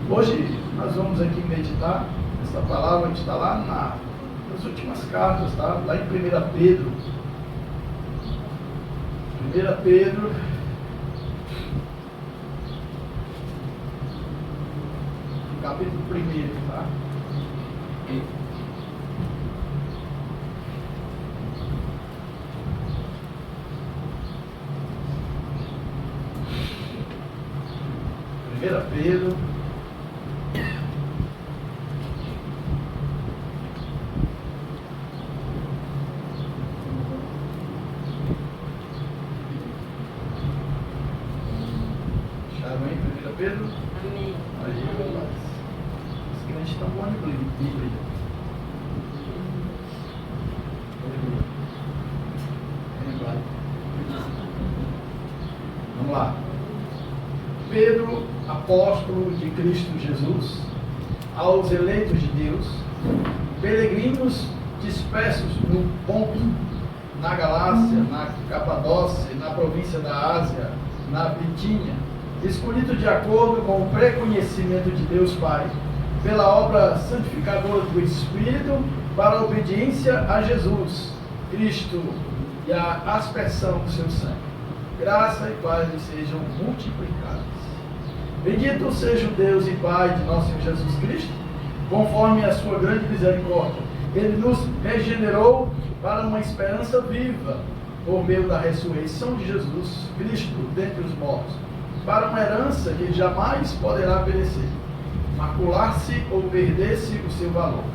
Hoje nós vamos aqui meditar essa palavra que está lá nas últimas cartas, tá? Lá em 1 Pedro. 1 Pedro, capítulo 1, tá? Pedro, acharam aí 1 Pedro? Amém. Aí, rapaz, os crentes estão bons de Bíblia. Vamos lá. Pedro, apóstolo de Cristo Jesus, aos eleitos de Deus, peregrinos dispersos no Ponto, na Galácia, na Capadócia, na província da Ásia, na Bitínia, escolhidos de acordo com o pré-conhecimento de Deus Pai, pela obra santificadora do Espírito, para a obediência a Jesus Cristo e a aspersão do seu sangue. Graça e paz lhe sejam multiplicadas. Bendito seja o Deus e Pai de nosso Senhor Jesus Cristo, conforme a sua grande misericórdia. Ele nos regenerou para uma esperança viva, por meio da ressurreição de Jesus Cristo dentre os mortos, para uma herança que jamais poderá perecer, macular-se ou perder-se o seu valor.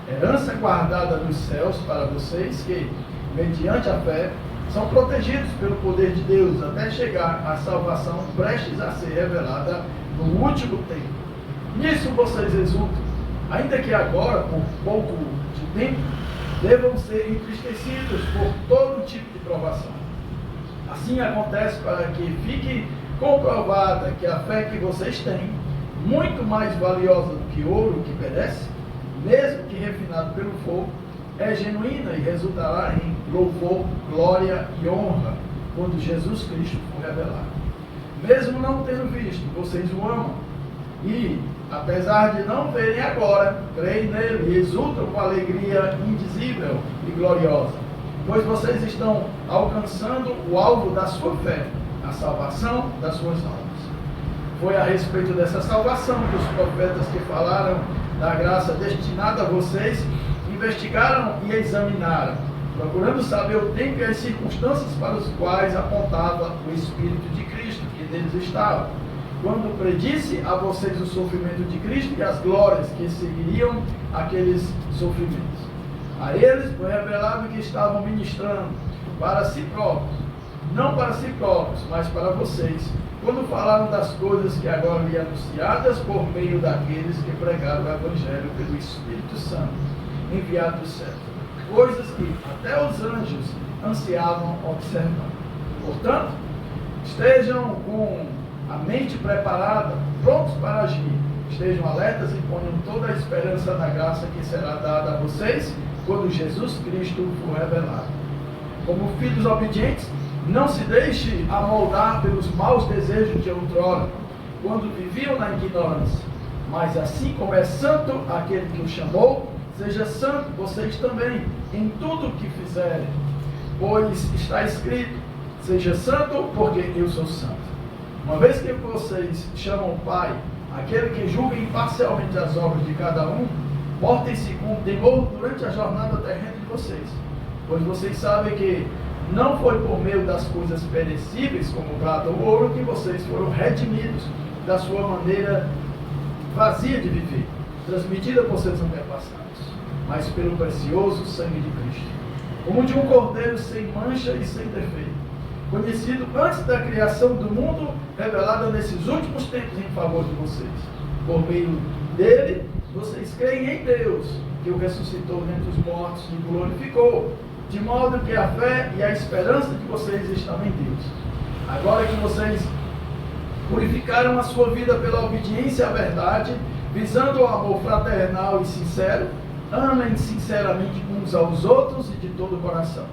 Herança guardada nos céus para vocês que, mediante a fé, são protegidos pelo poder de Deus até chegar à salvação prestes a ser revelada no último tempo. Nisso vocês exultam, ainda que agora, por pouco de tempo, devam ser entristecidos por todo tipo de provação. Assim acontece para que fique comprovada que a fé que vocês têm, muito mais valiosa do que ouro que perece, mesmo que refinado pelo fogo, é genuína e resultará em louvor, glória e honra quando Jesus Cristo for revelado. Mesmo não tendo visto, vocês o amam e, apesar de não verem agora, creem nele e exultam com alegria indizível e gloriosa, pois vocês estão alcançando o alvo da sua fé, a salvação das suas almas. Foi a respeito dessa salvação que os profetas que falaram da graça destinada a vocês investigaram e examinaram, procurando saber o tempo e as circunstâncias para os quais apontava o Espírito de Cristo que neles estava, quando predisse a vocês o sofrimento de Cristo e as glórias que seguiriam aqueles sofrimentos. A eles foi revelado que estavam ministrando para si próprios, não para si próprios, mas para vocês, quando falaram das coisas que agora lhe anunciadas por meio daqueles que pregaram o Evangelho pelo Espírito Santo, enviado do céu, coisas que até os anjos ansiavam observar. Portanto, estejam com a mente preparada, prontos para agir, estejam alertas e ponham toda a esperança da graça que será dada a vocês quando Jesus Cristo for revelado. Como filhos obedientes, não se deixe amoldar pelos maus desejos de outrora, quando viviam na ignorância, mas assim como é santo aquele que o chamou, seja santo vocês também em tudo o que fizerem, pois está escrito: seja santo porque eu sou santo. Uma vez que vocês chamam Pai aquele que julga imparcialmente as obras de cada um, portem-se com temor durante a jornada terrena de vocês, pois vocês sabem que não foi por meio das coisas perecíveis, como prata ou ouro, que vocês foram redimidos da sua maneira vazia de viver, transmitida por seus antepassados, mas pelo precioso sangue de Cristo, como de um cordeiro sem mancha e sem defeito, conhecido antes da criação do mundo, revelado nesses últimos tempos em favor de vocês. Por meio dele, vocês creem em Deus, que o ressuscitou dentre os mortos e o glorificou, de modo que a fé e a esperança de vocês estão em Deus. Agora que vocês purificaram a sua vida pela obediência à verdade, visando o amor fraternal e sincero, amem sinceramente uns aos outros e de todo o coração.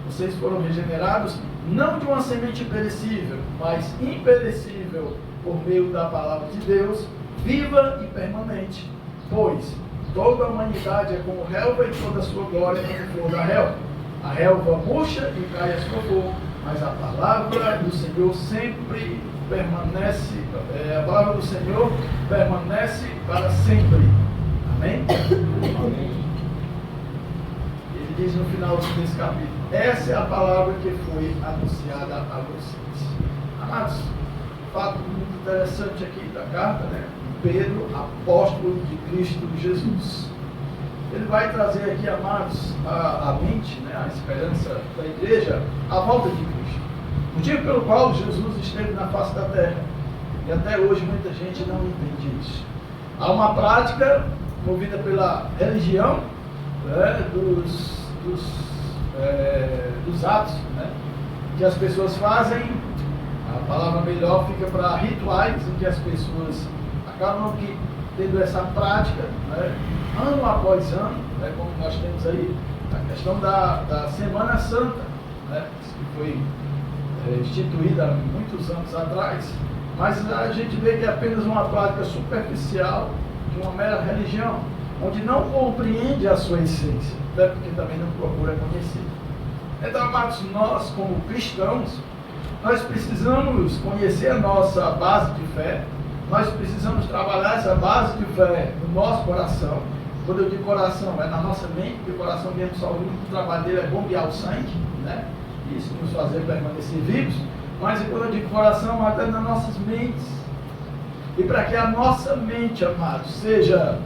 Vocês foram regenerados não de uma semente perecível, mas imperecível, por meio da palavra de Deus, viva e permanente, pois toda a humanidade é como relva e toda a sua glória como flor da relva. A relva murcha e cai a sua flor, mas a palavra do Senhor sempre permanece, a palavra do Senhor permanece para sempre. Amém? Ele diz no final desse capítulo: essa é a palavra que foi anunciada a vocês. Amados, fato muito interessante aqui da carta, né? Pedro, apóstolo de Cristo Jesus. Ele vai trazer aqui, amados, a mente, né, a esperança da igreja, a volta de Cristo. O motivo pelo qual Jesus esteve na face da terra. E até hoje muita gente não entende isso. Há uma prática movida pela religião, né, dos atos, né, que as pessoas fazem. A palavra melhor fica para rituais, em que as pessoas acabam tendo essa prática, né, ano após ano, né, como nós temos aí a questão da Semana Santa, né, que foi instituída há muitos anos atrás, mas a gente vê que é apenas uma prática superficial de uma mera religião, onde não compreende a sua essência, até porque também não procura conhecer. Então, amados, nós como cristãos, nós precisamos conhecer a nossa base de fé, nós precisamos trabalhar essa base de fé no nosso coração. Quando eu digo coração, é na nossa mente, porque o coração mesmo só o trabalho dele é bombear o sangue, né? Isso nos fazer permanecer vivos. Mas quando eu digo coração, até nas nossas mentes. E para que a nossa mente, amados, seja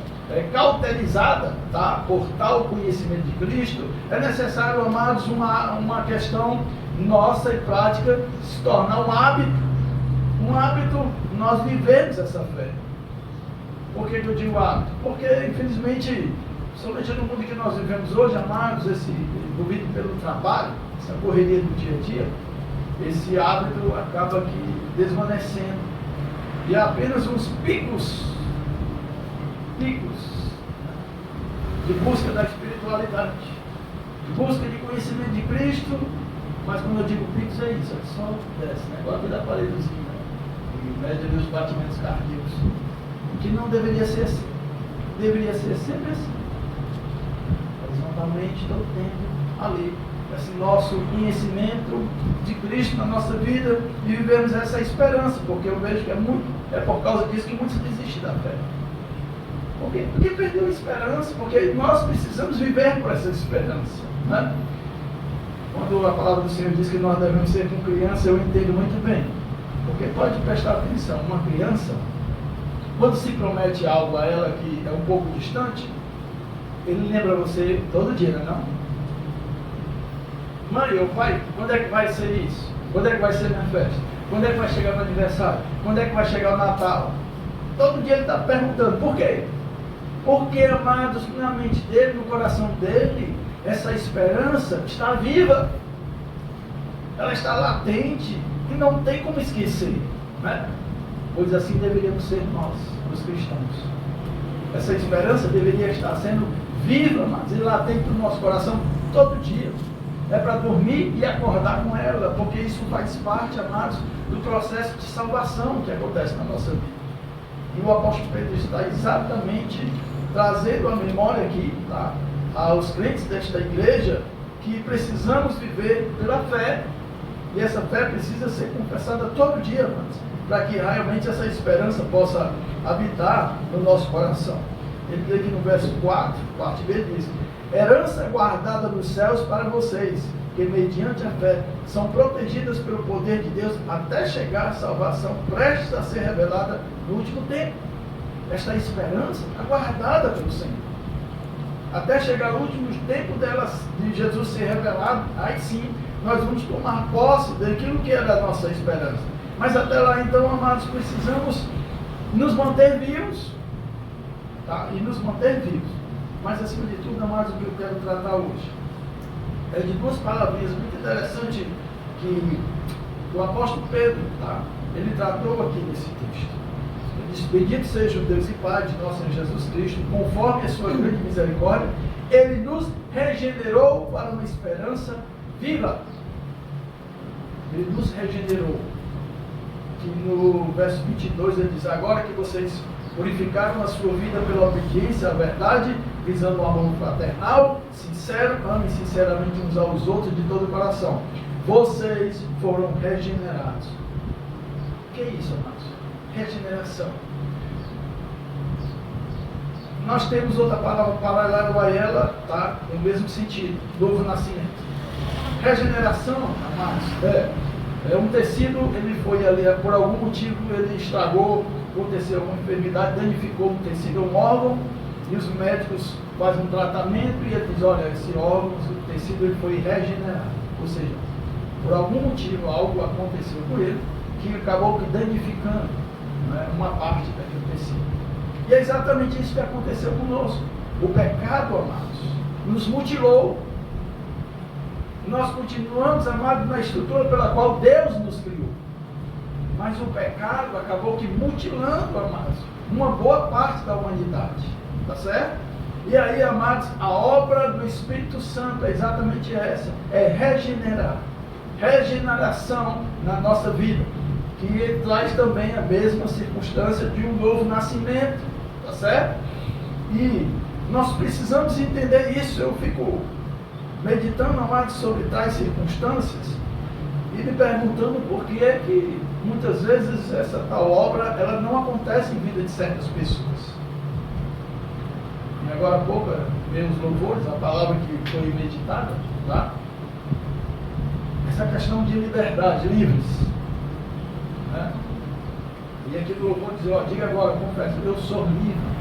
cauterizada, tá, por tal conhecimento de Cristo, é necessário, amados, uma questão nossa e prática se tornar um hábito. Um hábito, nós vivemos essa fé. Por que eu digo hábito? Porque, infelizmente, somente no mundo que nós vivemos hoje, amados, envolvido pelo trabalho, essa correria do dia a dia, esse hábito acaba aqui desvanecendo. E há apenas uns picos de busca da espiritualidade, de busca de conhecimento de Cristo. Mas quando eu digo picos é isso, é só desce, né? Igual aqui da paredezinha, né? E mede ali os batimentos cardíacos. Que não deveria ser assim. Deveria ser sempre assim. Horizontalmente, todo tempo, ali. Esse nosso conhecimento de Cristo na nossa vida e vivemos essa esperança, porque eu vejo que é por causa disso que muitos desistem da fé. Por quê? Porque perdeu a esperança, porque nós precisamos viver por essa esperança, né? Quando a palavra do Senhor diz que nós devemos ser como criança, eu entendo muito bem. Porque pode prestar atenção, uma criança, quando se promete algo a ela que é um pouco distante, ele lembra você todo dia, não é? Mãe ou pai, quando é que vai ser isso? Quando é que vai ser minha festa? Quando é que vai chegar meu aniversário? Quando é que vai chegar o Natal? Todo dia ele está perguntando, por quê? Porque, amados, na mente dele, no coração dele, essa esperança está viva. Ela está latente e não tem como esquecer, né? Pois assim deveríamos ser nós, os cristãos. Essa esperança deveria estar sendo viva, amados, e latente no nosso coração todo dia. É para dormir e acordar com ela, porque isso faz parte, amados, do processo de salvação que acontece na nossa vida. E o apóstolo Pedro está exatamente trazendo a memória aqui, tá, aos crentes desta igreja, que precisamos viver pela fé. E essa fé precisa ser confessada todo dia, amados, para que realmente essa esperança possa habitar no nosso coração. Ele diz aqui no verso 4, parte B, diz: herança guardada nos céus para vocês, que mediante a fé são protegidas pelo poder de Deus até chegar a salvação prestes a ser revelada no último tempo. Esta esperança aguardada pelo Senhor, até chegar no último tempo de Jesus ser revelado, aí sim nós vamos tomar posse daquilo que era a nossa esperança. Mas até lá então, amados, precisamos nos manter vivos, tá? E nos manter vivos. Mas acima de tudo, amados, o que eu quero tratar hoje é de duas palavrinhas muito interessantes que o apóstolo Pedro, tá, ele tratou aqui nesse texto. Ele diz: bendito seja o Deus e Pai de nosso Senhor Jesus Cristo, conforme a sua grande misericórdia, ele nos regenerou para uma esperança viva. Ele nos regenerou. Que no verso 22 ele diz: agora que vocês purificaram a sua vida pela obediência à verdade, visando um amor fraternal, sincero, amem sinceramente uns aos outros de todo o coração. Vocês foram regenerados. O que é isso, amados? Regeneração. Nós temos outra palavra paralela a ela, tá? No mesmo sentido, novo nascimento. Regeneração, amados, é um tecido, ele foi ali, por algum motivo ele estragou, aconteceu alguma enfermidade, danificou um tecido, um órgão, e os médicos fazem um tratamento e ele diz, olha, esse órgão, esse tecido, ele foi regenerado. Ou seja, por algum motivo algo aconteceu com ele que acabou danificando, né, uma parte daquele tecido. E é exatamente isso que aconteceu conosco. O pecado, amados, nos mutilou. Nós continuamos, amados, na estrutura pela qual Deus nos criou. Mas o pecado acabou que mutilando, amados, uma boa parte da humanidade. Tá certo? E aí, amados, a obra do Espírito Santo é exatamente essa. É regenerar. Regeneração na nossa vida. Que traz também a mesma circunstância de um novo nascimento. Tá certo? E nós precisamos entender isso. Eu fico meditando, amados, sobre tais circunstâncias e me perguntando por que é que muitas vezes essa tal obra ela não acontece em vida de certas pessoas. E agora há pouco, veio os louvores, a palavra que foi meditada, tá? Essa questão de liberdade, livres. Né? E aqui no louvor diz, ó, diga agora, confesso, eu sou livre.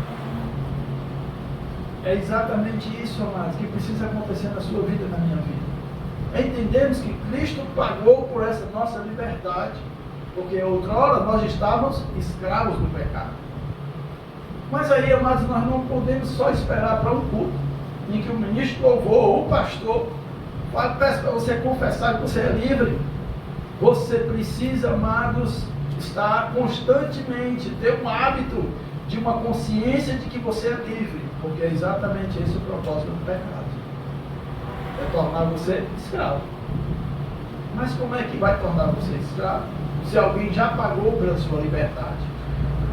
É exatamente isso, amados, que precisa acontecer na sua vida e na minha vida. Entendemos que Cristo pagou por essa nossa liberdade, porque outrora nós estávamos escravos do pecado. Mas aí, amados, nós não podemos só esperar para um culto, em que o ministro louvor ou o pastor peça para você confessar que você é livre. Você precisa, amados, estar constantemente, ter um hábito de uma consciência de que você é livre, porque é exatamente esse o propósito do pecado. É tornar você escravo. Mas como é que vai tornar você escravo? Se alguém já pagou pela sua liberdade.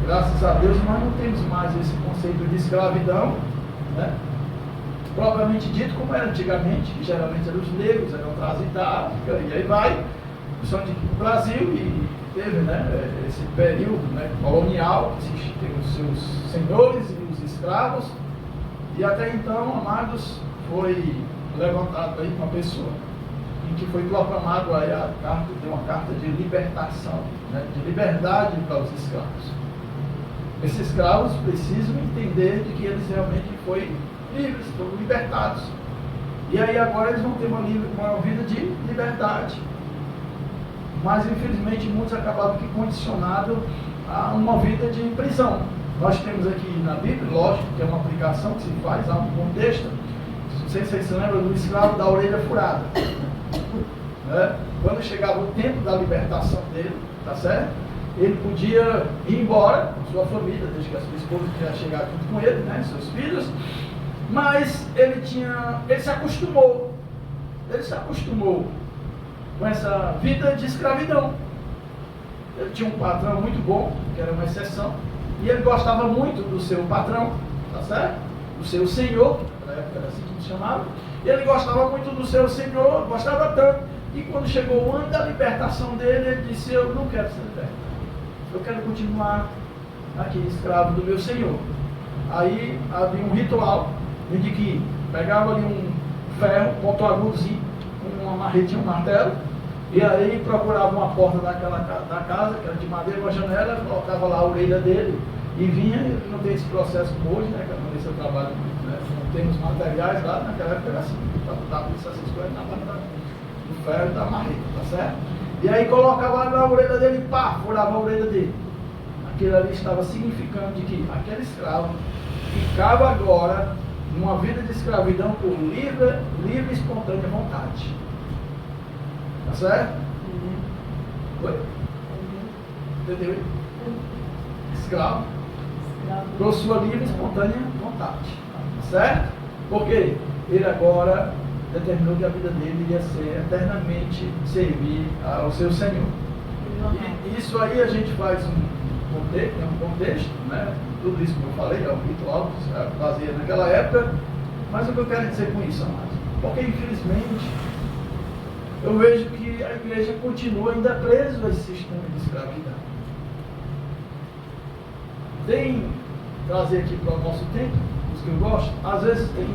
Graças a Deus nós não temos mais esse conceito de escravidão, né? Propriamente dito como era antigamente, que geralmente eram os negros, eram trazidos da África, e aí vai, principalmente aqui no Brasil, e teve, né, esse período, né, colonial, que tem os seus senhores e os escravos, e até então, amados, foi levantado aí uma pessoa em que foi proclamado aí a carta, uma carta de libertação, né, de liberdade para os escravos. Esses escravos precisam entender de que eles realmente foram livres, foram libertados. E aí agora eles vão ter uma vida de liberdade. Mas infelizmente muitos acabaram que condicionados a uma vida de prisão. Nós temos aqui na Bíblia, lógico, que é uma aplicação que se faz, há um contexto. Não sei se vocês se lembram do escravo da orelha furada. Né? Quando chegava o tempo da libertação dele, tá certo? Ele podia ir embora com sua família, desde que a sua esposa tinha chegado junto com ele, né, seus filhos, mas ele se acostumou com essa vida de escravidão. Ele tinha um patrão muito bom, que era uma exceção, e ele gostava muito do seu patrão, tá certo? Do seu senhor, na época era assim que se chamava, e ele gostava muito do seu senhor, gostava tanto, e quando chegou o ano da libertação dele, ele disse, eu não quero ser liberto. Eu quero continuar aqui escravo do meu senhor. Aí havia um ritual em que pegava ali um ferro, pontuagudozinho, uma marretinha, um martelo, e aí procurava uma porta da casa, que era de madeira, uma janela, colocava lá a orelha dele e vinha. Não tem esse processo como hoje, né? Quando esse trabalho, né? Não temos materiais lá, naquela época era assim, para botar essas coisas na banda do ferro e da marreta, tá certo? E aí colocava na orelha dele e pá, furava a orelha dele. Aquilo ali estava significando de que aquele escravo ficava agora numa vida de escravidão por livre e espontânea vontade. Tá certo? Oi? Entendeu? Escravo por sua livre e espontânea vontade. Tá certo? Porque ele agora determinou que a vida dele ia ser eternamente servir ao seu Senhor. E isso aí a gente faz tem um contexto, né? Tudo isso que eu falei, é um ritual que se fazia naquela época, mas o que eu quero dizer com isso, amados? Porque infelizmente eu vejo que a igreja continua ainda presa a esse sistema de escravidão. Tem, trazer aqui para o nosso tempo, os que eu gosto, às vezes tem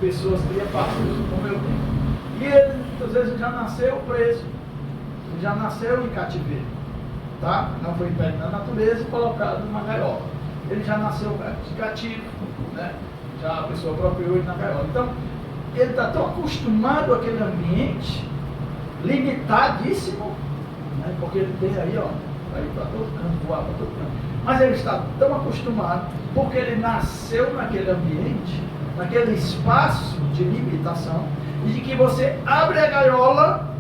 pessoas que pastores como eu tenho. E ele, muitas vezes, já nasceu preso, ele já nasceu em cativeiro, tá? Não foi pego na natureza e colocado numa gaiola. Ele já nasceu cativo, né? Já a pessoa apropriou ele na gaiola. Então, ele está tão acostumado àquele ambiente, limitadíssimo, né? Porque ele tem aí, ó, aí para todo canto, voar para todo canto. Mas ele está tão acostumado, porque ele nasceu naquele ambiente, naquele espaço de limitação, e de que você abre a gaiola,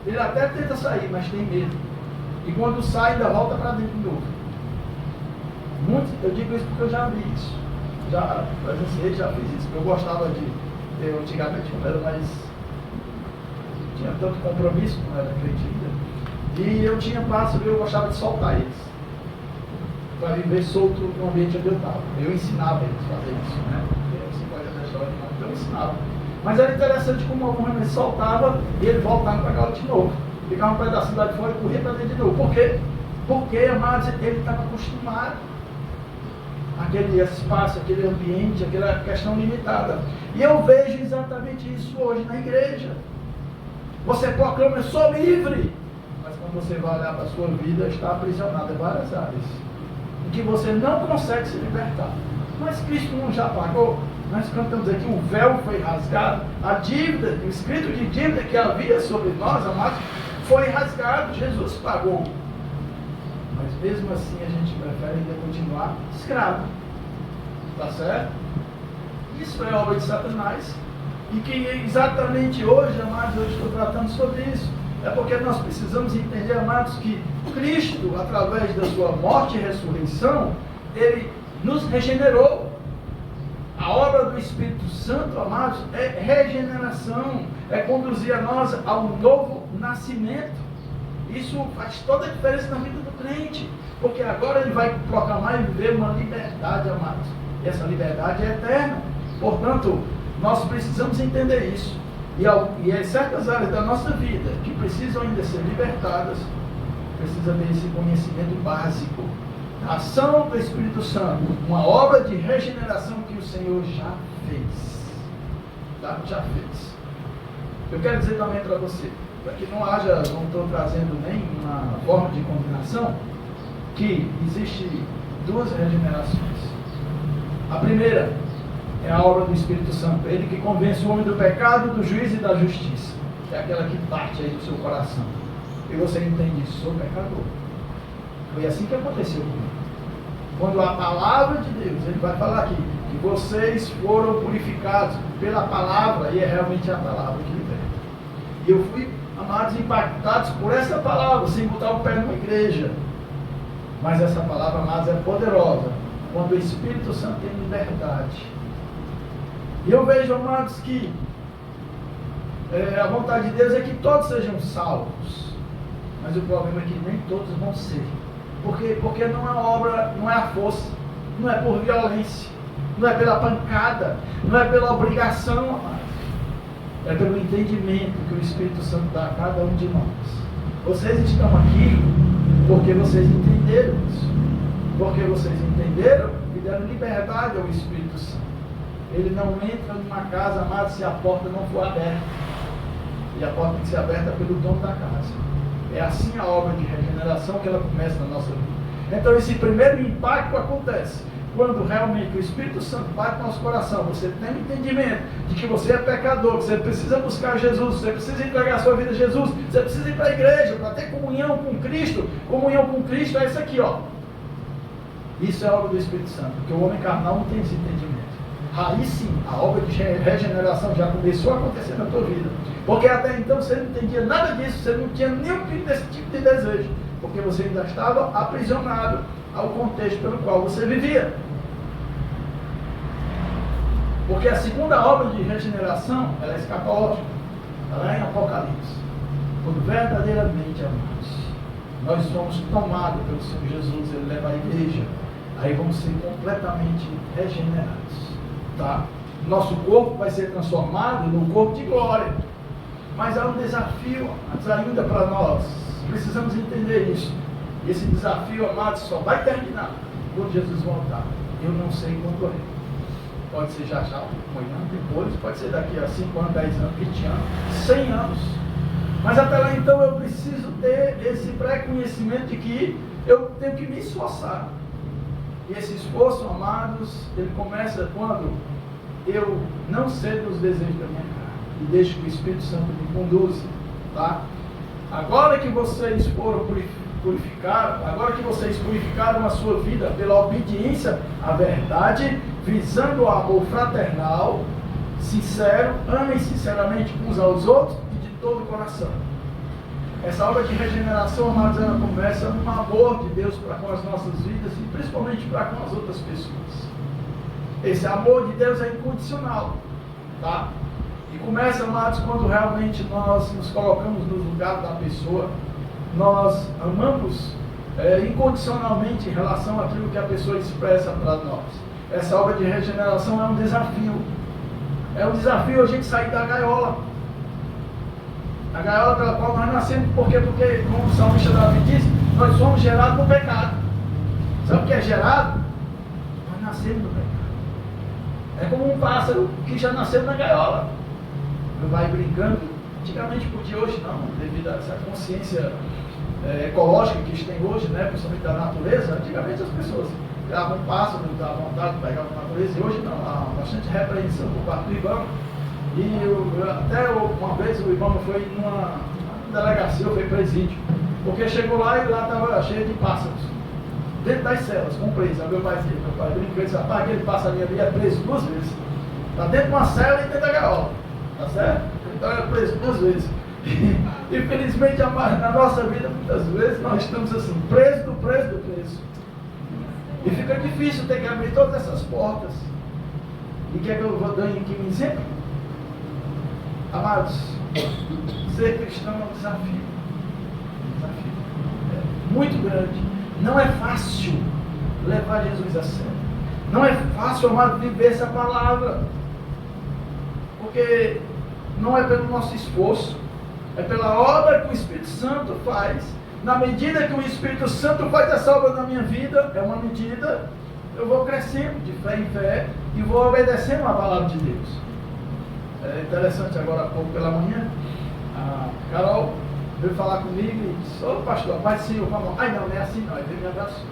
ele até tenta sair, mas tem medo. E quando sai, ainda volta para dentro de novo. Eu digo isso porque eu já vi isso. Já presenciei, já fiz isso. Eu gostava de, eu antigamente, quando era mais, tinha tanto compromisso, quando era crente ainda, e eu tinha pássaros e eu gostava de soltar eles, para viver solto no ambiente onde eu estava. Eu ensinava eles a fazer isso, né? Você pode até história de então eu ensinava. Mas era interessante como alguns soltava e ele voltava para a gaiola de novo. Ficava um pedacinho lá de fora e corria para dentro de novo. Por quê? Porque, amados, ele estava acostumado àquele espaço, aquele ambiente, aquela questão limitada. E eu vejo exatamente isso hoje na igreja. Você proclama, eu sou livre. Mas quando você vai olhar para a sua vida, está aprisionado em várias áreas, em que você não consegue se libertar. Mas Cristo não já pagou? Nós cantamos aqui, o véu foi rasgado, a dívida, o escrito de dívida que havia sobre nós, amados, foi rasgado, Jesus pagou. Mas mesmo assim a gente prefere ainda continuar escravo. Tá certo? Isso é obra de Satanás. E que exatamente hoje, amados, eu estou tratando sobre isso. É porque nós precisamos entender, amados, que Cristo, através da sua morte e ressurreição, Ele nos regenerou. A obra do Espírito Santo, amados, é regeneração, é conduzir a nós a um novo nascimento. Isso faz toda a diferença na vida do crente, porque agora ele vai proclamar e viver uma liberdade, amados. E essa liberdade é eterna. Portanto, nós precisamos entender isso. E há certas áreas da nossa vida que precisam ainda ser libertadas, precisa ter esse conhecimento básico. A ação do Espírito Santo, uma obra de regeneração que o Senhor já fez. Tá? Já fez. Eu quero dizer também para você, para que não haja, não estou trazendo nenhuma forma de combinação, que existe duas regenerações. A primeira é a obra do Espírito Santo, ele que convence o homem do pecado, do juízo e da justiça. É aquela que parte aí do seu coração. E você entende isso, sou pecador. Foi assim que aconteceu comigo. Quando a palavra de Deus, ele vai falar aqui, que vocês foram purificados pela palavra, e é realmente a palavra que liberta. E eu fui, amados, impactados por essa palavra, sem botar o pé numa igreja. Mas essa palavra, amados, é poderosa, quando o Espírito Santo tem liberdade. E eu vejo, amados, que a vontade de Deus é que todos sejam salvos. Mas o problema é que nem todos vão ser. Porque não é a obra, não é a força, não é por violência, não é pela pancada, não é pela obrigação, amados. É pelo entendimento que o Espírito Santo dá a cada um de nós. Vocês estão aqui porque vocês entenderam isso. Porque vocês entenderam e deram liberdade ao Espírito Santo. Ele não entra numa casa, amados, se a porta não for aberta. E a porta tem que ser aberta pelo dono da casa. É assim a obra de regeneração que ela começa na nossa vida. Então esse primeiro impacto acontece quando realmente o Espírito Santo bate no nosso coração. Você tem um entendimento de que você é pecador, que você precisa buscar Jesus, você precisa entregar a sua vida a Jesus, você precisa ir para a igreja para ter comunhão com Cristo. Comunhão com Cristo é isso aqui, ó. Isso é a obra do Espírito Santo, porque o homem carnal não tem esse entendimento. Aí sim, a obra de regeneração já começou a acontecer na tua vida. Porque até então você não entendia nada disso, você não tinha nenhum desse tipo de desejo. Porque você ainda estava aprisionado ao contexto pelo qual você vivia. Porque a segunda obra de regeneração, ela é escatológica. Ela é em Apocalipse. Quando verdadeiramente, amados, nós somos tomados pelo Senhor Jesus, Ele leva a igreja, aí vamos ser completamente regenerados, tá? Nosso corpo vai ser transformado num corpo de glória, mas há um desafio ainda para nós, precisamos entender isso. Esse desafio, amados, só vai terminar quando Jesus voltar. Eu não sei quando é. Pode ser já, amanhã, depois, pode ser daqui a 5 anos, 10 anos, 20 anos, 100 anos. Mas até lá então eu preciso ter esse pré-conhecimento de que eu tenho que me esforçar. E esse esforço, amados, ele começa quando eu não cedo os desejos da minha carne e deixo que o Espírito Santo me conduza, tá? Agora que vocês foram purificados, agora que vocês purificaram a sua vida pela obediência à verdade, visando o amor fraternal, sincero, amem sinceramente uns aos outros e de todo o coração. Essa obra de regeneração, amados, ela começa no amor de Deus para com as nossas vidas e principalmente para com as outras pessoas. Esse amor de Deus é incondicional, tá? E começa, amados, quando realmente nós nos colocamos no lugar da pessoa, nós amamos incondicionalmente em relação àquilo que a pessoa expressa para nós. Essa obra de regeneração é um desafio. É um desafio a gente sair da gaiola. A gaiola pela qual nós nascemos, porque como o salmista Davi diz, nós somos gerados no pecado. Sabe o que é gerado? Nós nascemos no pecado. É como um pássaro que já nasceu na gaiola. Vai brincando. Antigamente podia, hoje não, devido a essa consciência ecológica que a gente tem hoje, né, principalmente da natureza. Antigamente as pessoas pegavam um pássaro, davam vontade de pegar a natureza, e hoje não, há bastante repreensão por parte do IBAMA. E até uma vez o IBAMA foi numa delegacia, foi presídio, porque chegou lá e lá estava cheio de pássaros, dentro das celas, com preso. Aí meu pai brincou e disse: rapaz, aquele passarinho ali é preso 2 vezes. Está dentro de uma cela e dentro da gaiola, tá certo? Então é preso 2 vezes. Infelizmente, na nossa vida, muitas vezes, nós estamos assim, preso do preso. E fica difícil ter que abrir todas essas portas. E quer que eu vou dar aqui um exemplo? Amados, ser cristão é um desafio. É muito grande. Não é fácil levar Jesus a sério. Não é fácil, amado, viver essa palavra. Porque não é pelo nosso esforço, é pela obra que o Espírito Santo faz. Na medida que o Espírito Santo faz essa obra na minha vida, é uma medida, eu vou crescendo de fé em fé e vou obedecendo a palavra de Deus. É interessante, agora há pouco pela manhã, a Carol veio falar comigo e disse: ô pastor, paz do Senhor, vamos. Ai não, não é assim não, aí veio me abraçou.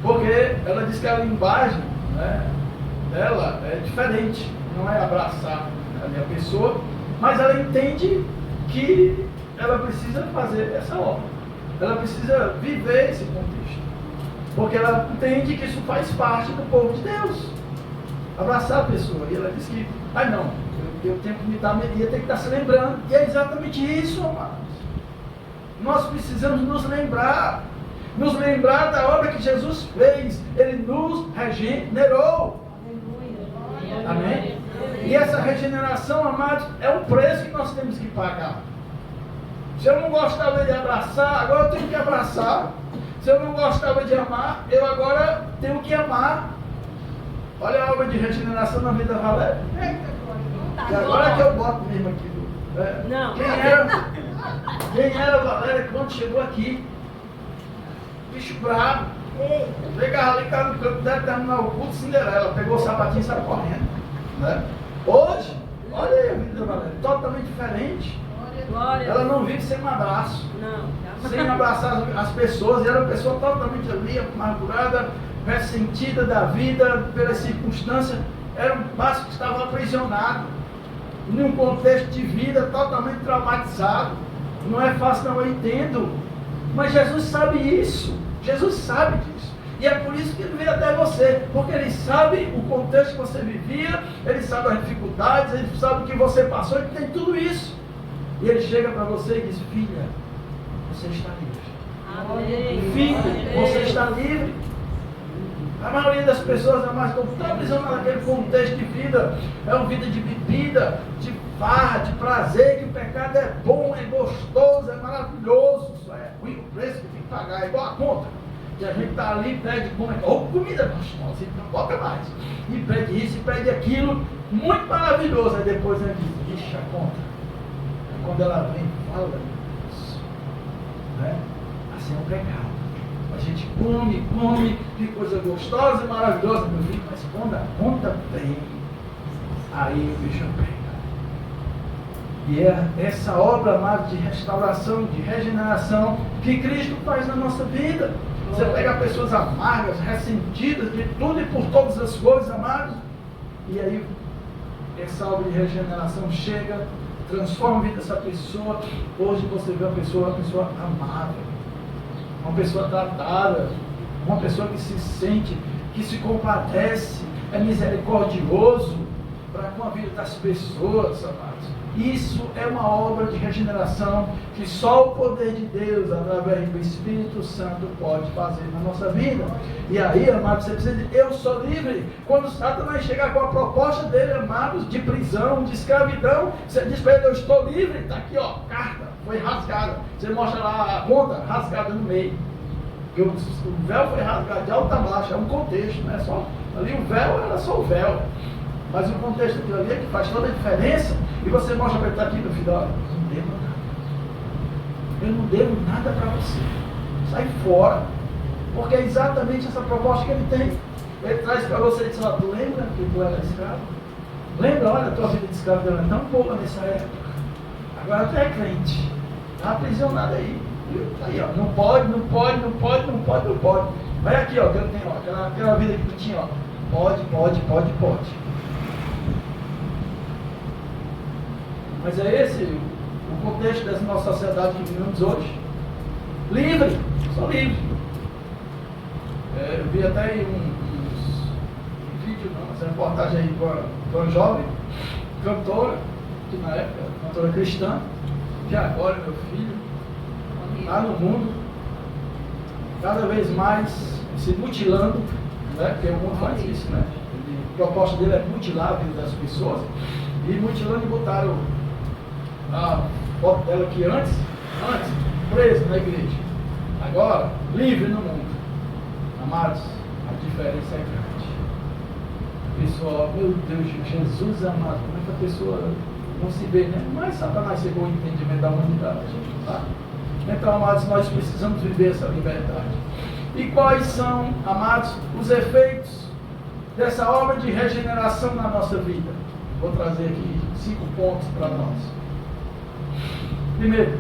Porque ela disse que a linguagem, né, dela é diferente, não é abraçar a minha pessoa, mas ela entende que ela precisa fazer essa obra, ela precisa viver esse contexto, porque ela entende que isso faz parte do povo de Deus, abraçar a pessoa. E ela disse que, ai não, eu tenho que me dar media, tenho que estar se lembrando, e é exatamente isso, amados. Nós precisamos nos lembrar da obra que Jesus fez. Ele nos regenerou. Amém? E essa regeneração, amados, é um preço que nós temos que pagar. Se eu não gostava de abraçar, agora eu tenho que abraçar. Se eu não gostava de amar, eu agora tenho que amar. Olha a obra de regeneração na vida da Valéria. E agora é que eu boto mesmo aqui. Não. Quem era a Valéria quando chegou aqui? Bicho bravo. Pegava ali, cara no canto, deve terminar o culto, Cinderela. Pegou o sapatinho e saiu correndo. Né? Hoje, olha aí a vida da Valéria, totalmente diferente. Glória. Ela não vive sem um abraço, sem abraçar as pessoas. E era uma pessoa totalmente ali, amargurada, ressentida da vida, pelas circunstâncias. Era um passo que estava aprisionado, num contexto de vida totalmente traumatizado. Não é fácil, não, eu entendo. Mas Jesus sabe isso. Jesus sabe disso. E é por isso que ele veio até você, porque ele sabe o contexto que você vivia, ele sabe as dificuldades, ele sabe o que você passou, ele tem tudo isso. E ele chega para você e diz: filha, você está livre. Amém. Filho, você está livre. A maioria das pessoas, estão tão aprisionadas naquele contexto de vida. É uma vida de bebida, de farra, de prazer, que o pecado é bom, é gostoso, é maravilhoso. Isso é ruim. preço que tem que pagar, é igual a conta. Que a gente está ali, pede comida gostosa, não bota mais. E pede isso, e pede aquilo, muito maravilhoso. Aí depois a gente diz, vixe, a conta. Aí quando ela vem, fala isso. Né? Assim é um pecado. A gente come, que coisa gostosa e maravilhosa, meu filho, mas quando a conta vem, aí o bicho pega. E é essa obra, amado, de restauração, de regeneração, que Cristo faz na nossa vida. Você pega pessoas amargas, ressentidas de tudo e por todas as coisas, amados, e aí essa obra de regeneração chega, transforma a vida dessa pessoa. Hoje você vê uma pessoa amável, uma pessoa tratada, uma pessoa que se sente, que se compadece, é misericordioso para com a vida das pessoas, amados. Isso é uma obra de regeneração que só o poder de Deus, através do Espírito Santo, pode fazer na nossa vida. E aí, amados, você precisa dizer, eu sou livre. Quando Satanás chegar com a proposta dele, amados, de prisão, de escravidão, você diz para ele, eu estou livre, está aqui, ó, carta, foi rasgada. Você mostra lá a conta rasgada no meio. Porque o véu foi rasgado de alta a baixo, é um contexto, não é só. Ali o véu era só o véu. Mas o contexto daquilo ali é que faz toda a diferença. E você mostra para ele, está aqui, meu filho, olha, não devo nada. Eu não devo nada para você. Sai fora. Porque é exatamente essa proposta que ele tem. Ele traz para você e diz, ó, tu lembra que tu era escravo? Lembra, olha, a tua vida de escravo era tão boa nessa época. Agora tu é crente. Está aprisionado aí. Aí, ó, não pode. Vai aqui, ó, que eu tenho, ó, aquela vida que tu tinha, ó. Pode. Mas é esse o contexto dessa nossa sociedade que vivemos hoje. Livre, só livre. Eu vi até um vídeo, essa reportagem aí de uma jovem cantora, que na época, cantora cristã, que agora, meu filho, está no mundo, cada vez mais se mutilando, né? Porque o mundo faz isso, né? A proposta dele é mutilar a vida das pessoas, e mutilando e botaram a foto dela aqui antes presa na igreja, agora livre no mundo. Amados, a diferença é grande. Pessoal, meu Deus, Jesus amado, como é que a pessoa não se vê, né? Mas Satanás chegou ao entendimento da humanidade, tá? Então, amados, nós precisamos viver essa liberdade. E quais são, amados, os efeitos dessa obra de regeneração na nossa vida? Vou trazer aqui 5 pontos para nós. Primeiro,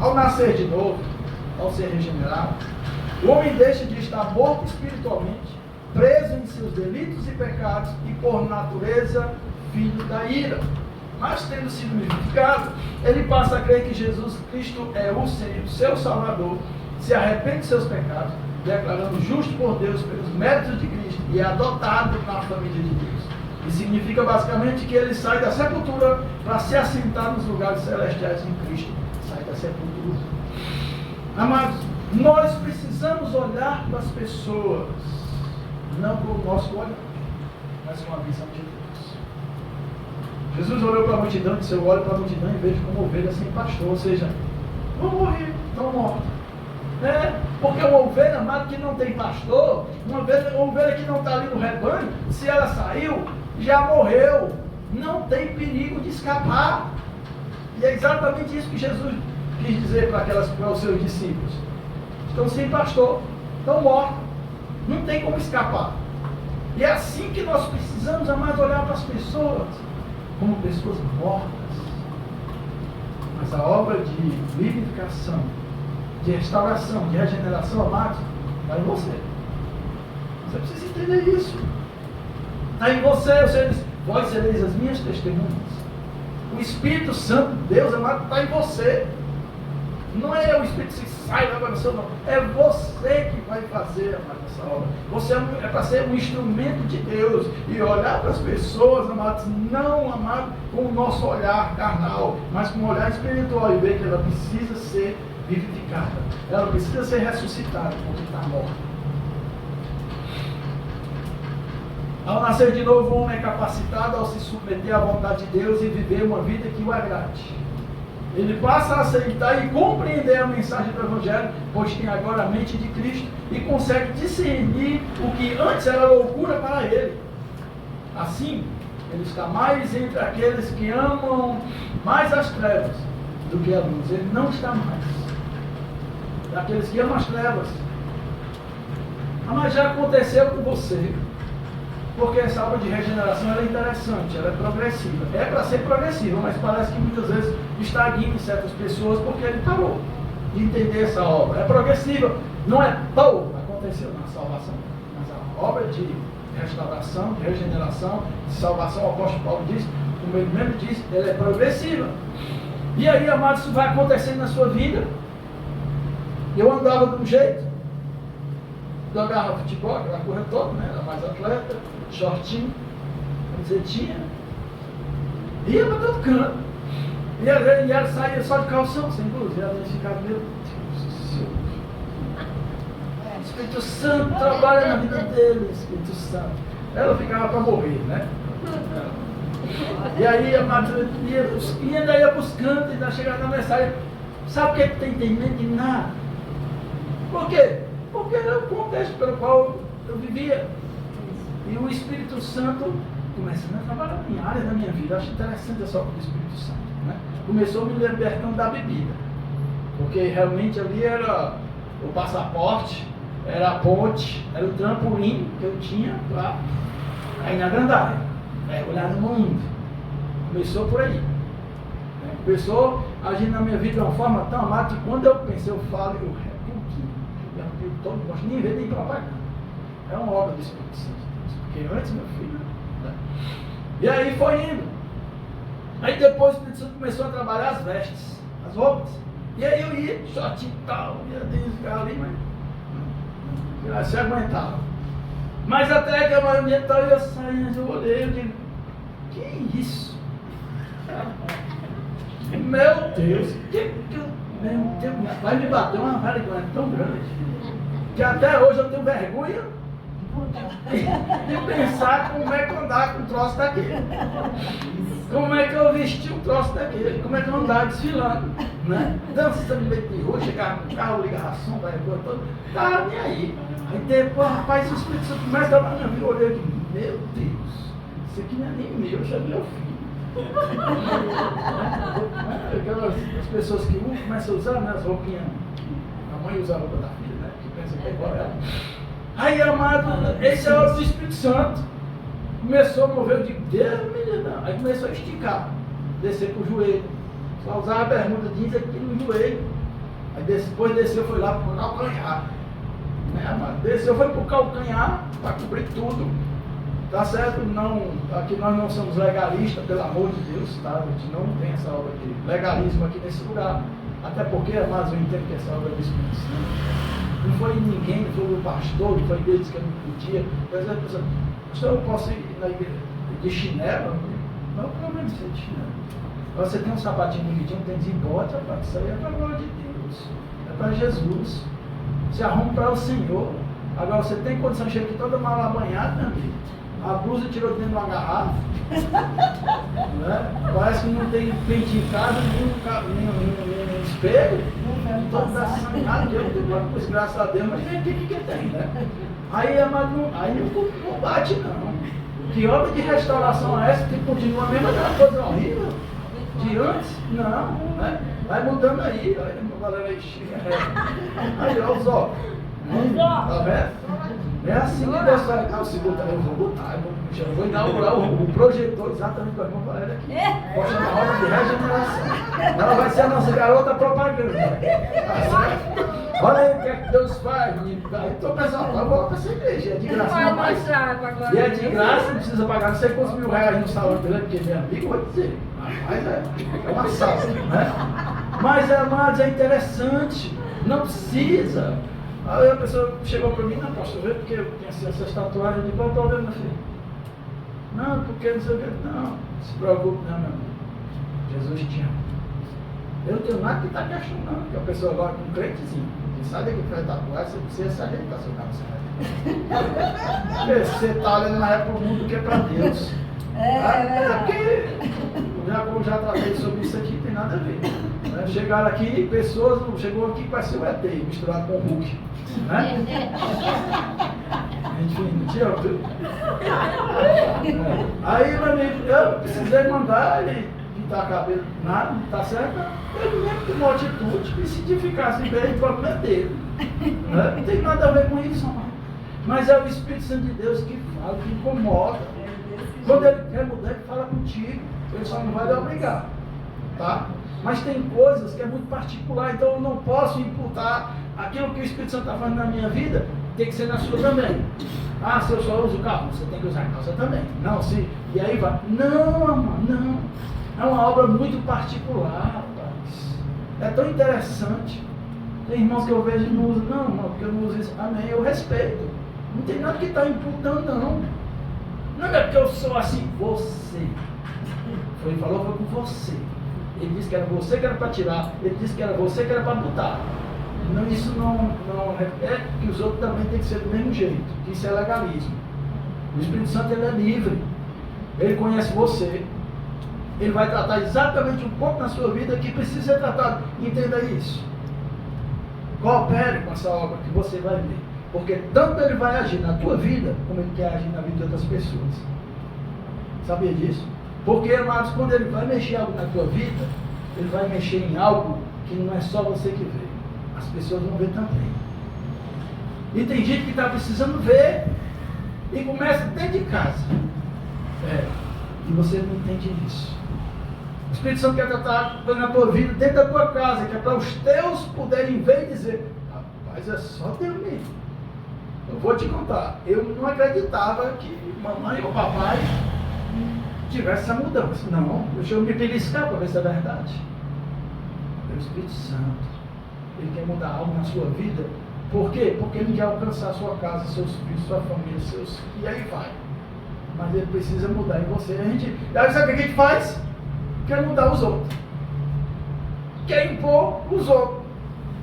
ao nascer de novo, ao ser regenerado, o homem deixa de estar morto espiritualmente, preso em seus delitos e pecados e por natureza filho da ira. Mas tendo sido vivificado, ele passa a crer que Jesus Cristo é o Senhor, seu Salvador, se arrepende de seus pecados, declarando justo por Deus pelos méritos de Cristo e é adotado na família de Deus. Isso significa basicamente que ele sai da sepultura para se assentar nos lugares celestiais em Cristo. Sai da sepultura. Amados, nós precisamos olhar para as pessoas, não com o nosso olhar, mas com a visão de Deus. Jesus olhou para a multidão e disse, eu olho para a multidão e vejo como ovelha sem pastor, ou seja, vão morrer, estão mortos. Porque uma ovelha, amado, que não tem pastor, uma ovelha que não está ali no rebanho, se ela saiu, já morreu, não tem perigo de escapar. E é exatamente isso que Jesus quis dizer para os seus discípulos. Estão sem pastor, estão mortos, não tem como escapar. E é assim que nós precisamos, amados, olhar para as pessoas como pessoas mortas. Mas a obra de vivificação, de restauração, de regeneração, amados, está em você. Você precisa entender isso. Está em você. Você diz, vós sereis as minhas testemunhas. O Espírito Santo de Deus, amado, está em você. Não é o Espírito que sai da oração, não. É você que vai fazer, amado, essa obra. Você é para ser um instrumento de Deus. E olhar para as pessoas, amados, não, amado, com o nosso olhar carnal, mas com o olhar espiritual e ver que ela precisa ser vivificada. Ela precisa ser ressuscitada, porque está morta. Ao nascer de novo, o homem é capacitado ao se submeter à vontade de Deus e viver uma vida que o agrade. Ele passa a aceitar e compreender a mensagem do Evangelho, pois tem agora a mente de Cristo e consegue discernir o que antes era loucura para ele. Assim, ele está mais entre aqueles que amam mais as trevas do que a luz. Ele não está mais daqueles que amam as trevas. Mas já aconteceu com você. Porque essa obra de regeneração ela é interessante, ela é progressiva. É para ser progressiva, mas parece que muitas vezes estagna em certas pessoas porque ele parou de entender essa obra. É progressiva, não é tão aconteceu na salvação, mas a obra de restauração, de regeneração, de salvação, o apóstolo Paulo diz, como ele mesmo diz, ela é progressiva. E aí, amado, isso vai acontecendo na sua vida. Eu andava de um jeito, jogava futebol, aquela coisa toda, né? Era mais atleta, shortinho, camisetinha, ia para todo canto. E ela saía só de calção, sem blusa, e ela ficava, meu Deus, Espírito Santo trabalha na vida dele, Espírito Santo. Ela ficava para morrer, né? E aí a Matheus ia ainda ia para os cantos, ainda chegava na mensagem. Sabe o que tem entendimento de nada? Por quê? Porque era o contexto pelo qual eu vivia. E o Espírito Santo começando a trabalhar em áreas da minha vida. Eu acho interessante essa obra do Espírito Santo, né? Começou me libertando da bebida. Porque realmente ali era o passaporte, era a ponte, era o trampolim que eu tinha para ir na grandalha, mergulhar no mundo. Começou por aí. Começou agindo na minha vida de uma forma tão amada que quando eu pensei, eu falo, eu todo, não gosto nem de ver nem propaganda. É uma obra do Espírito Santo de Deus. Porque antes, meu filho, né? E aí foi indo. Aí depois o Espírito Santo começou a trabalhar as vestes, as roupas. E aí eu ia, shortinho e tal, ia desligar ali, mas se aguentava. Mas até que a maioria tal eu saindo, eu olhei, eu digo, que isso? Meu Deus, meu Deus, vai me bater uma vergonha tão grande que até hoje eu tenho vergonha de pensar como é que eu andar com um troço daquele. Como é que eu vesti um troço daquele? Como é que eu andava desfilando, né? Dançando no meio de rua, chegava no carro, ligava a som, vai a rua toda, estava nem aí. Aí depois, rapaz, o Espírito Santo começa a dar na minha vida, eu olhei e digo, meu Deus, isso aqui não é nem meu, isso é meu filho. Aquelas as pessoas que começam a usar, né, as roupinhas, a mãe usa a roupa da filha, né, que pensa que é igual a ela. Aí, amado, esse é o Espírito Santo. Começou a mover, eu digo, Deus me livre. Aí começou a esticar, descer para o joelho. Só usava a bermuda jeans aqui no joelho. Aí depois desceu, foi lá para o calcanhar. Né, amado? Desceu, foi para o calcanhar, para cobrir tudo. Tá certo? Não, aqui nós não somos legalistas, pelo amor de Deus, tá? A gente não tem essa obra de legalismo aqui nesse lugar. Até porque, mas eu entendo que essa obra é do Espírito Santo. Não foi ninguém, não foi o pastor, não foi deles que eu não podia. Por exemplo, pastor, eu posso ir na igreja de chinelo? Não, pelo menos ser de chinelo. Você tem um sapatinho bonitinho, tem de bota, isso aí é para a glória de Deus. É para Jesus. Se arruma para o Senhor. Agora você tem condição de chegar aqui toda mal banhada, meu amigo. A blusa tirou dentro de uma garrafa. Né? Parece que não tem pente em casa, nem espelho. Toda sangrada, eu tenho uma coisa, graças a Deus, mas o que tem, né? Aí não bate, não. Que obra de restauração é essa que continua a mesma coisa horrível? De antes? Não. Né? Vai mudando aí, olha a galera aí chega. Aí, olha os óculos. Tá vendo? É assim que Deus fala, não, segunda, eu vou botar, eu vou inaugurar o projetor exatamente com a irmã Valéria aqui. Mostrando a obra de regeneração. Ela vai ser a nossa garota propaganda. Tá, olha aí o que é que Deus faz. Então, pessoal, eu vou lá para essa igreja, é de graça. Não, mas, e é de graça, não precisa pagar, não sei quantos mil reais no salão dele, porque meu amigo vai dizer. Mas é uma salva, né? Mas, amados, é interessante, não precisa. Aí a pessoa chegou para mim, não posso ver porque eu tenho essas tatuagens. Eu digo, qual é o problema, filho? Não, porque não sei o que. Não, se preocupe, não, meu amigo. Jesus te ama. Eu não tenho nada que está questionando, porque a pessoa agora com um crentezinho, que sai daqui para tatuar, você precisa se ajeitar seu carro. Você está olhando mais para o mundo do que para Deus. É porque como eu já tratei sobre isso aqui, tem nada a ver. Né? Chegaram aqui, pessoas, chegou aqui para ser o ET, misturado com o Hulk. Né? Enfim, não tinha outro. Aí, meu amigo, eu precisei mandar ele pintar cabelo, nada, tá certo? Ele mesmo tomou atitude, e se ficasse bem, o problema é dele. Né? Não tem nada a ver com isso, mas é o Espírito Santo de Deus que fala, que incomoda. Quando ele quer mudar, ele fala contigo. Ele só não vai lhe obrigar. Tá? Mas tem coisas que é muito particular, então eu não posso imputar aquilo que o Espírito Santo está fazendo na minha vida, tem que ser na sua também. Ah, se eu só uso calça, você tem que usar calça também. Não, se. E aí vai. Não, amor, não. É uma obra muito particular, rapaz. É tão interessante. Tem irmãos que eu vejo e não usam, não, irmão, porque eu não uso isso. Amém, eu respeito. Não tem nada que está imputando, não. Não é porque eu sou assim, você. Ele falou, foi com você. Ele disse que era você que era para tirar. Ele disse que era você que era para botar. Não, isso não repete que os outros também têm que ser do mesmo jeito. Que isso é legalismo. O Espírito Santo, ele é livre. Ele conhece você. Ele vai tratar exatamente um ponto na sua vida que precisa ser tratado. Entenda isso. Coopere com essa obra que você vai ver. Porque tanto ele vai agir na tua vida, como ele quer agir na vida de outras pessoas. Sabia disso? Porque, amados, quando ele vai mexer algo na tua vida, ele vai mexer em algo que não é só você que vê. As pessoas vão ver também. E tem gente que está precisando ver e começa dentro de casa. E você não entende isso. O Espírito Santo quer tratar na tua vida, dentro da tua casa, que é para os teus poderem ver e dizer, rapaz, é só Deus mesmo. Eu vou te contar, eu não acreditava que mamãe ou papai tivesse essa mudança. Não, deixa eu me beliscar para ver se é verdade. É o Espírito Santo. Ele quer mudar algo na sua vida. Por quê? Porque ele quer alcançar a sua casa, seus filhos, sua família, seus... E aí vai. Mas ele precisa mudar em você. E aí sabe o que a gente faz? Quer mudar os outros. Quer impor os outros.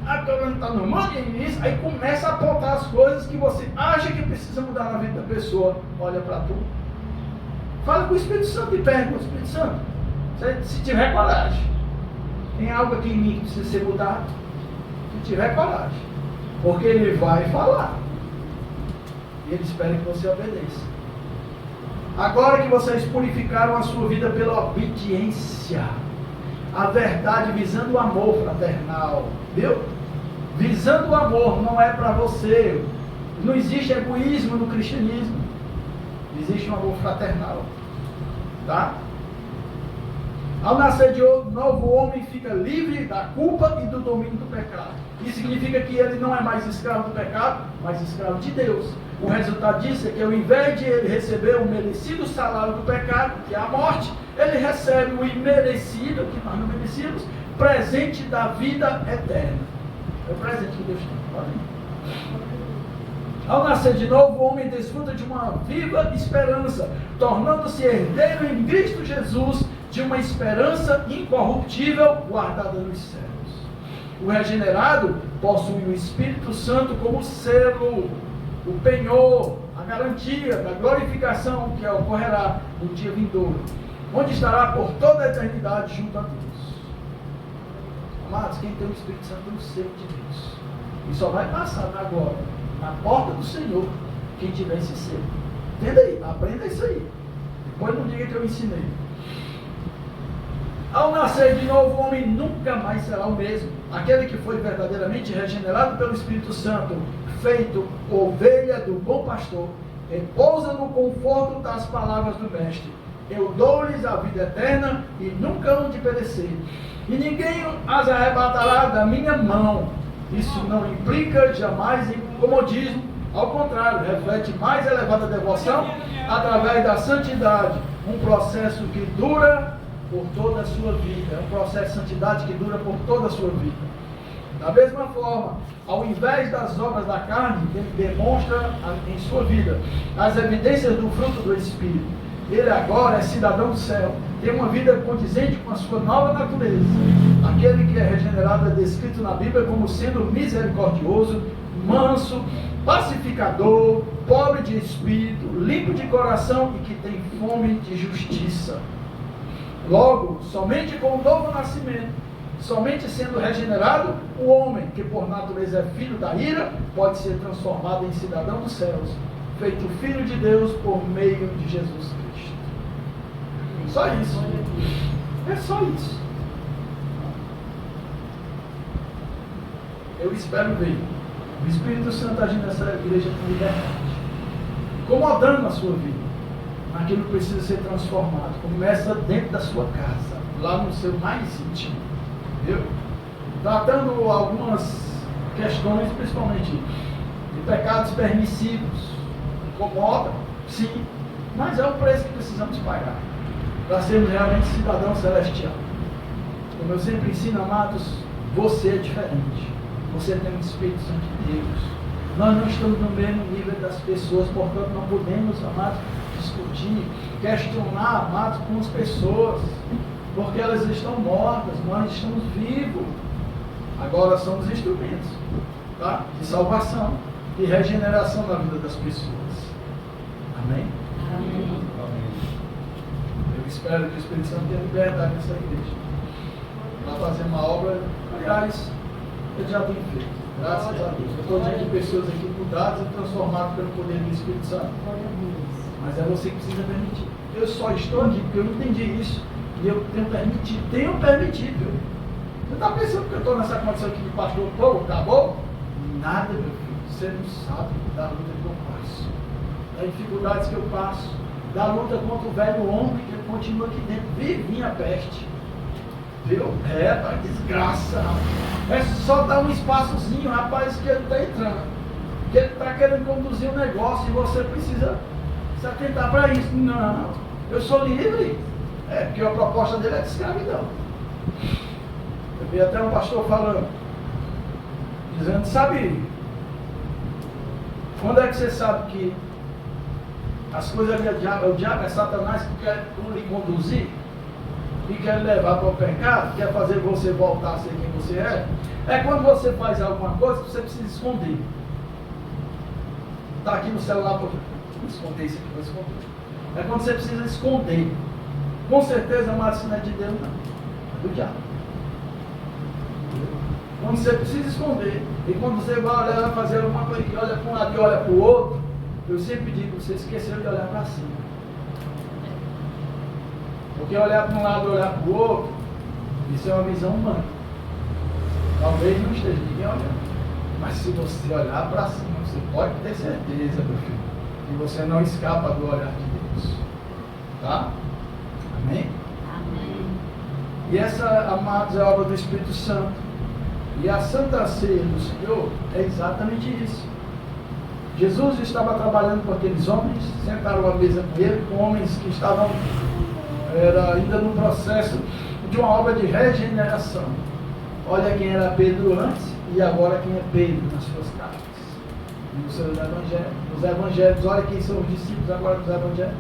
A câmera está no mano isso, aí começa a apontar as coisas que você acha que precisa mudar na vida da pessoa. Olha para tu. Fala com o Espírito Santo e pergunta ao Espírito Santo. Se tiver coragem. Tem algo aqui em mim que precisa ser mudado? Se tiver coragem. Porque ele vai falar. E ele espera que você obedeça. Agora que vocês purificaram a sua vida pela obediência, a verdade visando o amor fraternal, viu? Visando o amor, não é para você. Não existe egoísmo no cristianismo. Existe um amor fraternal. Tá? Ao nascer de novo, o homem fica livre da culpa e do domínio do pecado. Isso significa que ele não é mais escravo do pecado, mas escravo de Deus. O resultado disso é que ao invés de ele receber o merecido salário do pecado, que é a morte, ele recebe o imerecido, que nós não merecíamos, presente da vida eterna. É o presente que Deus tem. Ao nascer de novo, o homem desfruta de uma viva esperança, tornando-se herdeiro em Cristo Jesus de uma esperança incorruptível guardada nos céus. O regenerado possui o Espírito Santo como selo, o penhor, a garantia da glorificação que ocorrerá no dia vindouro, onde estará por toda a eternidade junto a Deus. Amados, quem tem o Espírito Santo tem o selo de Deus. E só vai passar agora, na porta do Senhor, quem tiver esse selo. Entenda aí, aprenda isso aí. Depois não diga que eu ensinei. Ao nascer de novo, o homem nunca mais será o mesmo. Aquele que foi verdadeiramente regenerado pelo Espírito Santo, feito ovelha do bom pastor, repousa no conforto das palavras do Mestre. Eu dou-lhes a vida eterna e nunca hão de perecer. E ninguém as arrebatará da minha mão. Isso não implica jamais em comodismo. Ao contrário, reflete mais elevada devoção através da santidade. Um processo que dura por toda a sua vida. É um processo de santidade que dura por toda a sua vida. Da mesma forma, ao invés das obras da carne, ele demonstra em sua vida as evidências do fruto do Espírito. Ele agora é cidadão do céu, tem uma vida condizente com a sua nova natureza. Aquele que é regenerado é descrito na Bíblia como sendo misericordioso, manso, pacificador, pobre de espírito, limpo de coração e que tem fome de justiça. Logo, somente com o novo nascimento, somente sendo regenerado, o homem, que por natureza é filho da ira, pode ser transformado em cidadão dos céus, feito filho de Deus por meio de Jesus Cristo. Só isso. É só isso. Eu espero ver o Espírito Santo agindo nessa igreja com liberdade, incomodando a sua vida, naquilo que precisa ser transformado. Começa dentro da sua casa, lá no seu mais íntimo, entendeu? Tratando algumas questões, principalmente de pecados permissivos. Incomoda, sim, mas é o preço que precisamos pagar para sermos realmente cidadãos celestiais. Como eu sempre ensino, amados, você é diferente. Você tem o Espírito Santo de Deus. Nós não estamos no mesmo nível das pessoas, portanto não podemos, amados, discutir, questionar, amados, com as pessoas, porque elas estão mortas, nós estamos vivos. Agora somos instrumentos, tá? De salvação, de regeneração na vida das pessoas. Amém? Amém. Eu espero que o Espírito Santo tenha liberdade nessa igreja para fazer uma obra. Aliás, ele já tem feito, graças a Deus. Eu estou diante de pessoas aqui mudadas e transformadas pelo poder do Espírito Santo. Mas é você que precisa permitir. Eu só estou aqui porque eu entendi isso e eu tenho permitido. Você está pensando que eu estou nessa condição aqui de pastor, acabou? Nada, meu filho. Você não sabe da luta que eu passo, das dificuldades que eu passo, da luta contra o velho homem que continua aqui dentro, vivinha a peste. Viu? Tá desgraça. É só dar um espaçozinho, rapaz, que ele está entrando. Que ele está querendo conduzir um negócio e você precisa se atentar para isso. Não, eu sou livre. Porque a proposta dele é de escravidão. Eu vi até um pastor falando, dizendo, sabe, quando é que você sabe que as coisas ali, o diabo é Satanás que quer lhe conduzir e quer levar para o pecado, quer fazer você voltar a ser quem você é? É quando você faz alguma coisa que você precisa esconder. Está aqui no celular, vou esconder isso aqui, vou esconder. É quando você precisa esconder. Com certeza, amado, isso não é de Deus, não. É do diabo. Quando você precisa esconder, e quando você vai olhar, vai fazer alguma coisa que olha para um lado e olha para o outro, eu sempre digo, você esqueceu de olhar para cima. Porque olhar para um lado e olhar para o outro, isso é uma visão humana. Talvez não esteja ninguém olhando. Mas se você olhar para cima, você pode ter certeza, meu filho, que você não escapa do olhar de Deus. Tá? Amém? Amém. E essa, amados, é a obra do Espírito Santo. E a Santa Ceia do Senhor é exatamente isso. Jesus estava trabalhando com aqueles homens, sentaram à mesa com ele, com homens que estavam ainda no processo de uma obra de regeneração. Olha quem era Pedro antes e agora quem é Pedro nas suas cartas. Nos evangelhos, olha quem são os discípulos agora dos evangelhos.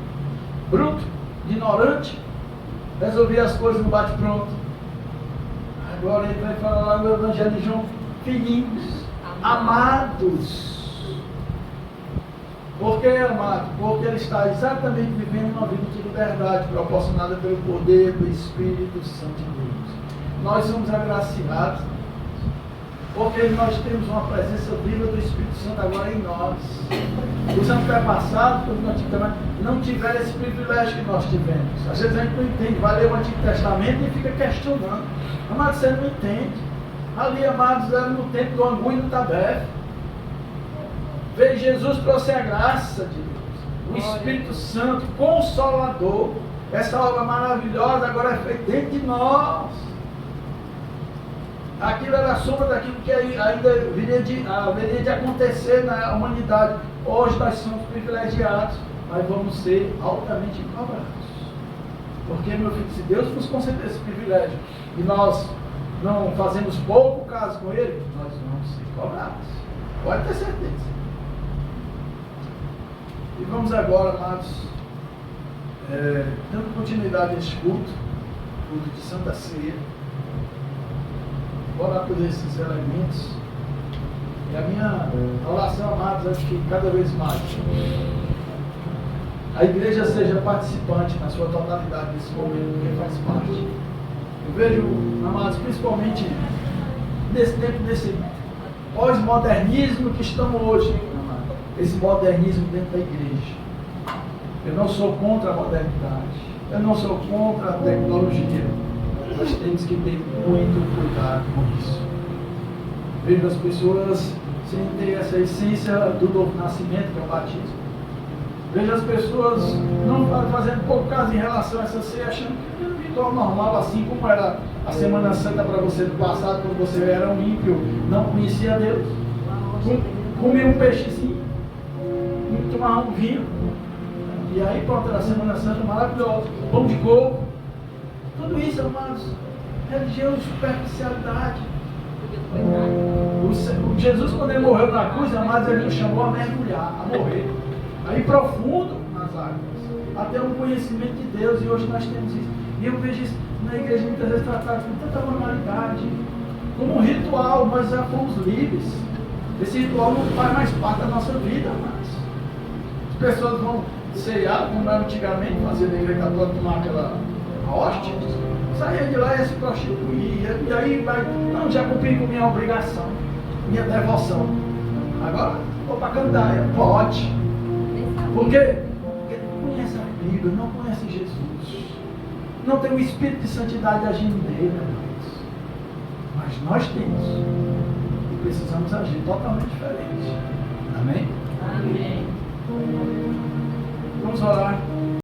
Bruto, ignorante, resolvia as coisas no bate-pronto. Agora ele vai falar lá no Evangelho de João, filhinhos, amados. Por que amado? Porque ele está exatamente vivendo uma vida de liberdade, proporcionada pelo poder do Espírito Santo de Deus. Nós somos agraciados, porque nós temos uma presença viva do Espírito Santo agora em nós. Os antepassados, no Antigo Testamento, não tiveram esse privilégio que nós tivemos. Às vezes a gente não entende, vai ler o Antigo Testamento e fica questionando. Amado, você não entende. Ali, amados, era no tempo do angu e do tabefe. Veio Jesus, trouxe a graça de Deus. O Espírito Santo, Consolador. Essa obra maravilhosa agora é feita dentro de nós. Aquilo era a sombra daquilo que ainda viria de acontecer na humanidade. Hoje nós somos privilegiados, mas vamos ser altamente cobrados. Porque, meu filho, se Deus nos conceder esse privilégio e nós não fazemos pouco caso com Ele, nós vamos ser cobrados. Pode ter certeza. E vamos agora, amados, dando continuidade a este culto de Santa Ceia. Bora por esses elementos. E a minha oração, amados, é que cada vez mais a igreja seja participante na sua totalidade desse momento, porque faz parte. Eu vejo, amados, principalmente nesse tempo, desse pós-modernismo que estamos hoje, amados, esse modernismo dentro da igreja. Eu não sou contra a modernidade, eu não sou contra a tecnologia. Nós temos que ter muito cuidado com isso. Vejo as pessoas sem ter essa essência do novo nascimento, que é o batismo. Vejo as pessoas não fazendo pouco caso em relação a essa ceia, achando que é um ritual normal, assim como era a Semana Santa para você do passado, quando você era um ímpio, não conhecia Deus. Comia um peixezinho, tomava um vinho, e aí pronto, era a Semana Santa maravilhosa, pão de coco. Tudo isso, amados, religião de superficialidade. O Jesus, quando ele morreu na cruz, amados, ele nos chamou a mergulhar, a morrer, a ir profundo nas águas, a ter um conhecimento de Deus, e hoje nós temos isso. E eu vejo isso na igreja muitas vezes tratado com tanta banalidade, como um ritual. Nós já fomos livres. Esse ritual não faz mais parte da nossa vida, amados. As pessoas vão ceiar, como era antigamente, fazer na igreja católica, tomar aquela hóstia, saia de lá e se prostituir, e aí vai, não, já cumpri com minha obrigação, minha devoção, agora vou para a candaia, pode. Por quê? Porque não conhece a Bíblia, não conhece Jesus, não tem o Espírito de Santidade agindo nele, amados. Mas nós temos, e precisamos agir totalmente diferente. Amém? Amém. Vamos orar.